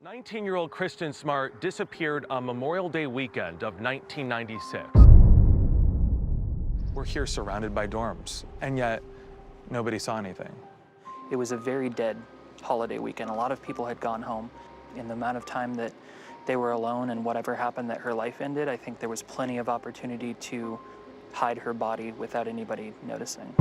19-year-old Kristen Smart disappeared on Memorial Day weekend of 1996. We're here surrounded by dorms, and yet nobody saw anything. It was a very dead holiday weekend. A lot of people had gone home. In the amount of time that they were alone and whatever happened that her life ended, I think there was plenty of opportunity to hide her body without anybody noticing.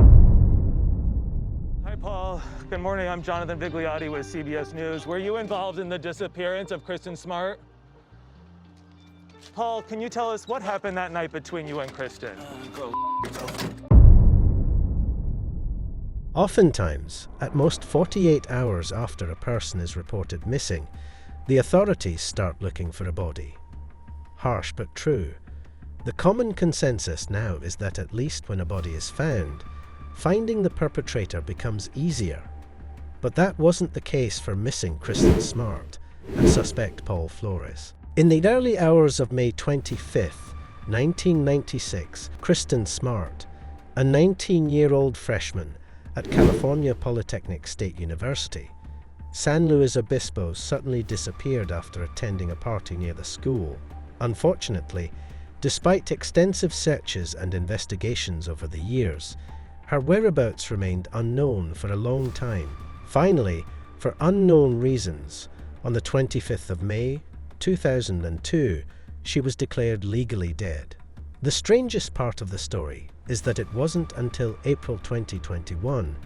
Hi, Paul. Good morning. I'm Jonathan Vigliotti with CBS News. Were you involved in the disappearance of Kristen Smart? Paul, can you tell us what happened that night between you and Kristen? Oftentimes, at most 48 hours after a person is reported missing, the authorities start looking for a body. Harsh but true. The common consensus now is that at least when a body is found, finding the perpetrator becomes easier. But that wasn't the case for missing Kristen Smart and suspect Paul Flores. In the early hours of May 25th, 1996, Kristen Smart, a 19-year-old freshman at California Polytechnic State University, San Luis Obispo, suddenly disappeared after attending a party near the school. Unfortunately, despite extensive searches and investigations over the years, her whereabouts remained unknown for a long time. Finally, for unknown reasons, on the 25th of May, 2002, she was declared legally dead. The strangest part of the story is that it wasn't until April 2021,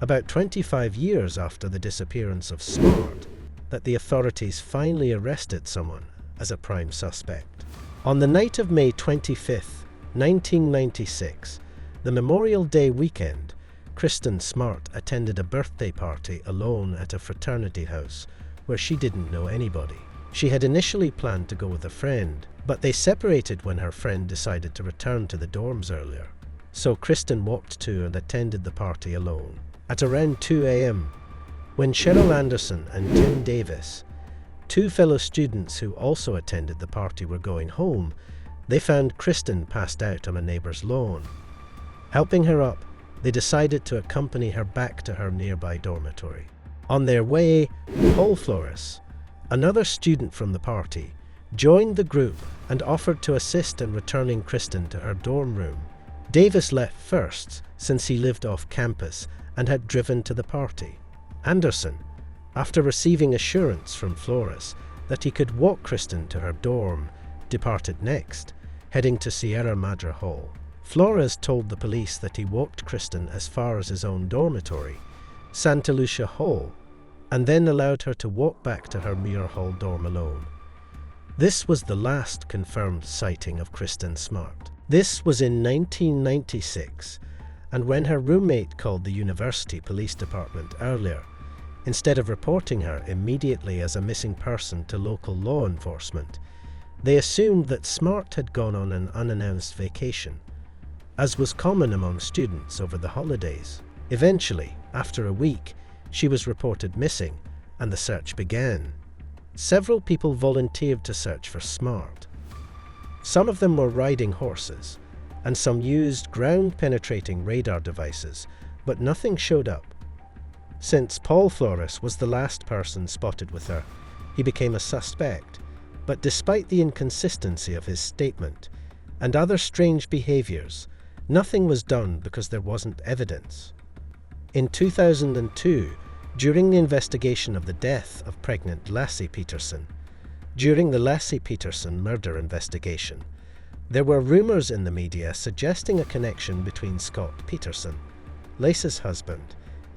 about 25 years after the disappearance of Smart, that the authorities finally arrested someone as a prime suspect. On the night of May 25th, 1996, the Memorial Day weekend, Kristen Smart attended a birthday party alone at a fraternity house where she didn't know anybody. She had initially planned to go with a friend, but they separated when her friend decided to return to the dorms earlier. So Kristen walked to and attended the party alone. At around 2 a.m., when Cheryl Anderson and Tim Davis, two fellow students who also attended the party, were going home, they found Kristen passed out on a neighbor's lawn. Helping her up, they decided to accompany her back to her nearby dormitory. On their way, Paul Flores, another student from the party, joined the group and offered to assist in returning Kristen to her dorm room. Davis left first, since he lived off campus and had driven to the party. Anderson, after receiving assurance from Flores that he could walk Kristen to her dorm, departed next, heading to Sierra Madre Hall. Flores told the police that he walked Kristen as far as his own dormitory, Santa Lucia Hall, and then allowed her to walk back to her Muir Hall dorm alone. This was the last confirmed sighting of Kristen Smart. This was in 1996, and when her roommate called the university police department earlier, instead of reporting her immediately as a missing person to local law enforcement, they assumed that Smart had gone on an unannounced vacation, as was common among students over the holidays. Eventually, after a week, she was reported missing, and the search began. Several people volunteered to search for Smart. Some of them were riding horses, and some used ground-penetrating radar devices, but nothing showed up. Since Paul Flores was the last person spotted with her, he became a suspect, but despite the inconsistency of his statement and other strange behaviors, nothing was done because there wasn't evidence. In 2002, during the investigation of the death of pregnant Lassie Peterson, during the Lassie Peterson murder investigation, there were rumors in the media suggesting a connection between Scott Peterson, Lace's husband,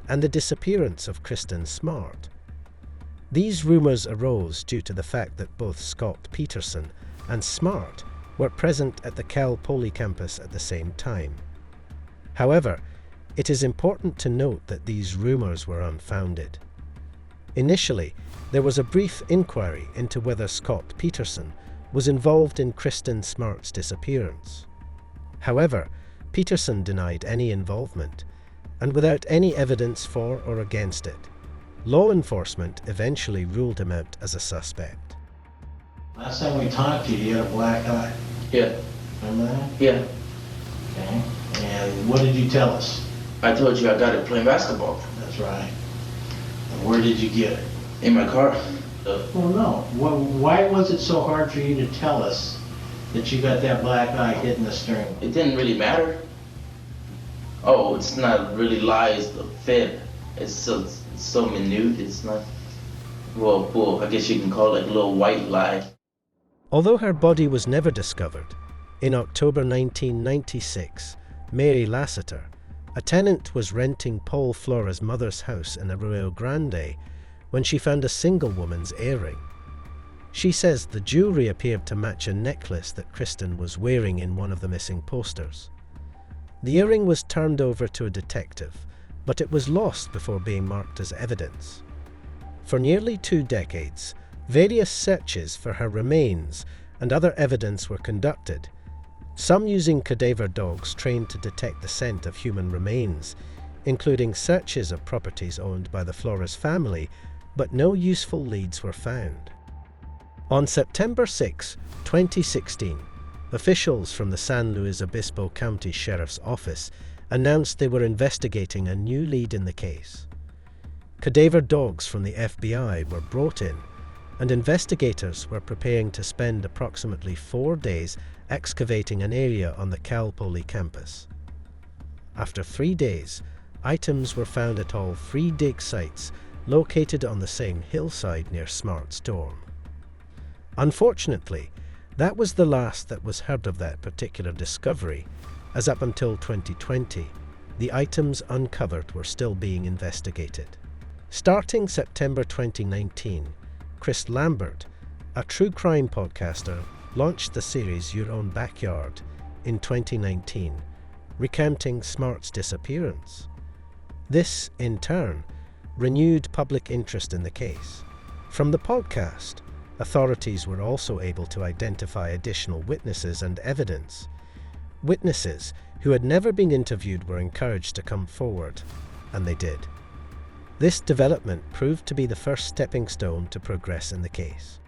and the disappearance of Kristen Smart. These rumors arose due to the fact that both Scott Peterson and Smart were present at the Cal Poly campus at the same time. However, it is important to note that these rumors were unfounded. Initially, there was a brief inquiry into whether Scott Peterson was involved in Kristen Smart's disappearance. However, Peterson denied any involvement, and without any evidence for or against it, law enforcement eventually ruled him out as a suspect. Last time we talked to you, you had a black eye. Yeah. Remember that? Yeah. Okay. And what did you tell us? I told you I got it playing basketball. That's right. And where did you get it? In my car. Well, no. Why was it so hard for you to tell us that you got that black eye hitting the stern? It didn't really matter. Oh, it's not really lies, the fib. It's so minute. It's not. Well, I guess you can call it a little white lie. Although her body was never discovered, in October 1996, Mary Lassiter, a tenant, was renting Paul Flores' mother's house in Arroyo Grande when she found a single woman's earring. She says the jewellery appeared to match a necklace that Kristen was wearing in one of the missing posters. The earring was turned over to a detective, but it was lost before being marked as evidence. For nearly 2 decades, various searches for her remains and other evidence were conducted, some using cadaver dogs trained to detect the scent of human remains, including searches of properties owned by the Flores family, but no useful leads were found. On September 6, 2016, officials from the San Luis Obispo County Sheriff's Office announced they were investigating a new lead in the case. Cadaver dogs from the FBI were brought in, and investigators were preparing to spend approximately 4 days excavating an area on the Cal Poly campus. After 3 days, items were found at all 3 dig sites located on the same hillside near Smart Storm. Unfortunately, that was the last that was heard of that particular discovery, as up until 2020, the items uncovered were still being investigated. Starting September 2019, Chris Lambert, a true crime podcaster, launched the series Your Own Backyard in 2019, recounting Smart's disappearance. This, in turn, renewed public interest in the case. From the podcast, authorities were also able to identify additional witnesses and evidence. Witnesses who had never been interviewed were encouraged to come forward, and they did. This development proved to be the first stepping stone to progress in the case.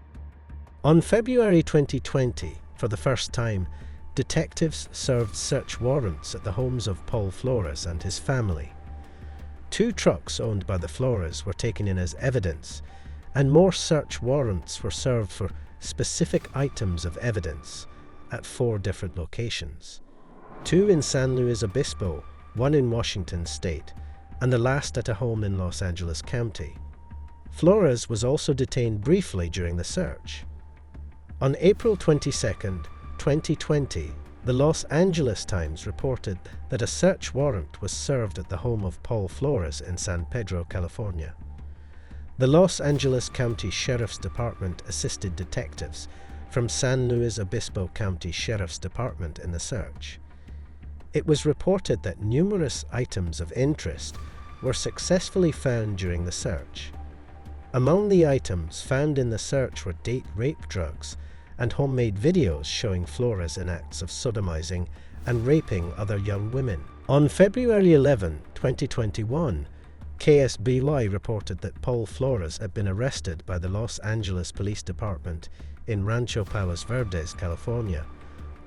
On February 2020, for the first time, detectives served search warrants at the homes of Paul Flores and his family. 2 trucks owned by the Flores were taken in as evidence, and more search warrants were served for specific items of evidence at 4 different locations. 2 in San Luis Obispo, 1 in Washington State, and the last at a home in Los Angeles County. Flores was also detained briefly during the search. On April 22, 2020, the Los Angeles Times reported that a search warrant was served at the home of Paul Flores in San Pedro, California. The Los Angeles County Sheriff's Department assisted detectives from San Luis Obispo County Sheriff's Department in the search. It was reported that numerous items of interest were successfully found during the search. Among the items found in the search were date rape drugs and homemade videos showing Flores in acts of sodomizing and raping other young women. On February 11, 2021, KSBY reported that Paul Flores had been arrested by the Los Angeles Police Department in Rancho Palos Verdes, California,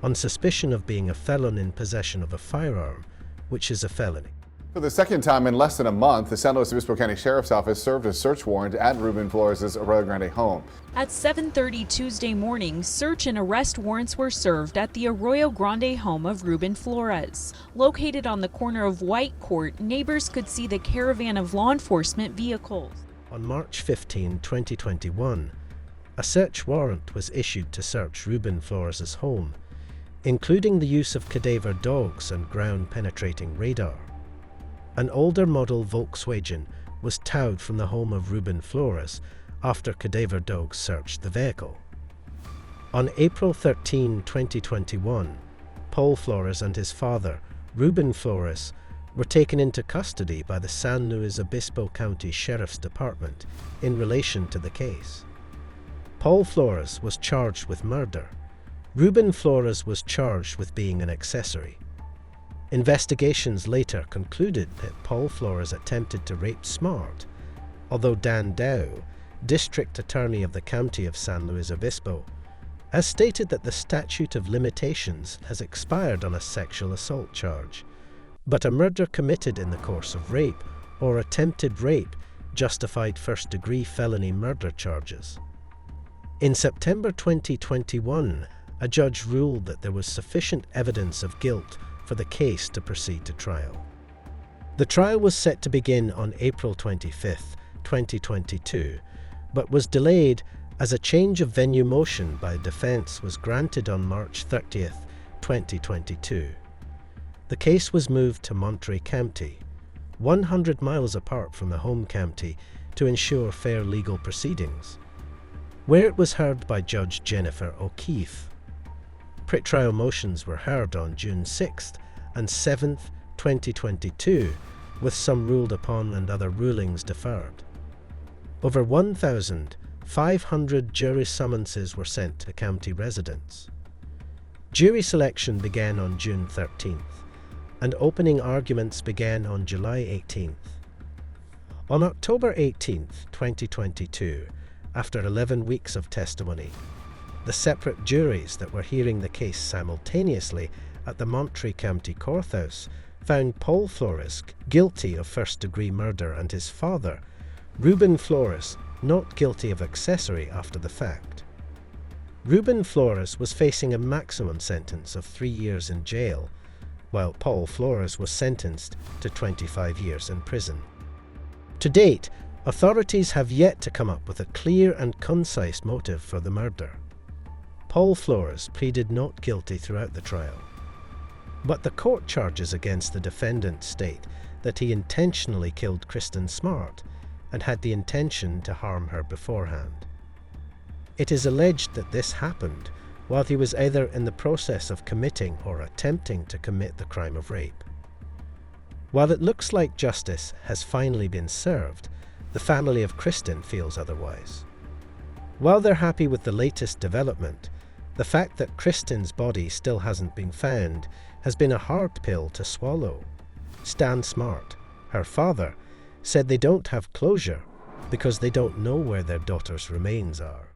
on suspicion of being a felon in possession of a firearm, which is a felony. For the second time in less than a month, the San Luis Obispo County Sheriff's Office served a search warrant at Ruben Flores' Arroyo Grande home. At 7:30 Tuesday morning, search and arrest warrants were served at the Arroyo Grande home of Ruben Flores. Located on the corner of White Court, neighbors could see the caravan of law enforcement vehicles. On March 15, 2021, a search warrant was issued to search Ruben Flores' home, including the use of cadaver dogs and ground-penetrating radar. An older model Volkswagen was towed from the home of Ruben Flores after cadaver dogs searched the vehicle. On April 13, 2021, Paul Flores and his father, Ruben Flores, were taken into custody by the San Luis Obispo County Sheriff's Department in relation to the case. Paul Flores was charged with murder. Ruben Flores was charged with being an accessory. Investigations later concluded that Paul Flores attempted to rape Smart, although Dan Dow, District Attorney of the County of San Luis Obispo, has stated that the statute of limitations has expired on a sexual assault charge, but a murder committed in the course of rape or attempted rape justified first-degree felony murder charges. In September 2021, a judge ruled that there was sufficient evidence of guilt for the case to proceed to trial. The trial was set to begin on April 25, 2022, but was delayed as a change of venue motion by defense was granted on March 30, 2022. The case was moved to Monterey County, 100 miles apart from the home county, to ensure fair legal proceedings, where it was heard by Judge Jennifer O'Keefe. Pretrial motions were heard on June 6th and 7th, 2022, with some ruled upon and other rulings deferred. Over 1,500 jury summonses were sent to county residents. Jury selection began on June 13th, and opening arguments began on July 18th. On October 18th, 2022, after 11 weeks of testimony, the separate juries that were hearing the case simultaneously at the Monterey County Courthouse found Paul Flores guilty of first-degree murder and his father, Ruben Flores, not guilty of accessory after the fact. Ruben Flores was facing a maximum sentence of 3 years in jail, while Paul Flores was sentenced to 25 years in prison. To date, authorities have yet to come up with a clear and concise motive for the murder. Paul Flores pleaded not guilty throughout the trial, but the court charges against the defendant state that he intentionally killed Kristen Smart and had the intention to harm her beforehand. It is alleged that this happened while he was either in the process of committing or attempting to commit the crime of rape. While it looks like justice has finally been served, the family of Kristen feels otherwise. While they're happy with the latest development, the fact that Kristen's body still hasn't been found has been a hard pill to swallow. Stan Smart, her father, said they don't have closure because they don't know where their daughter's remains are.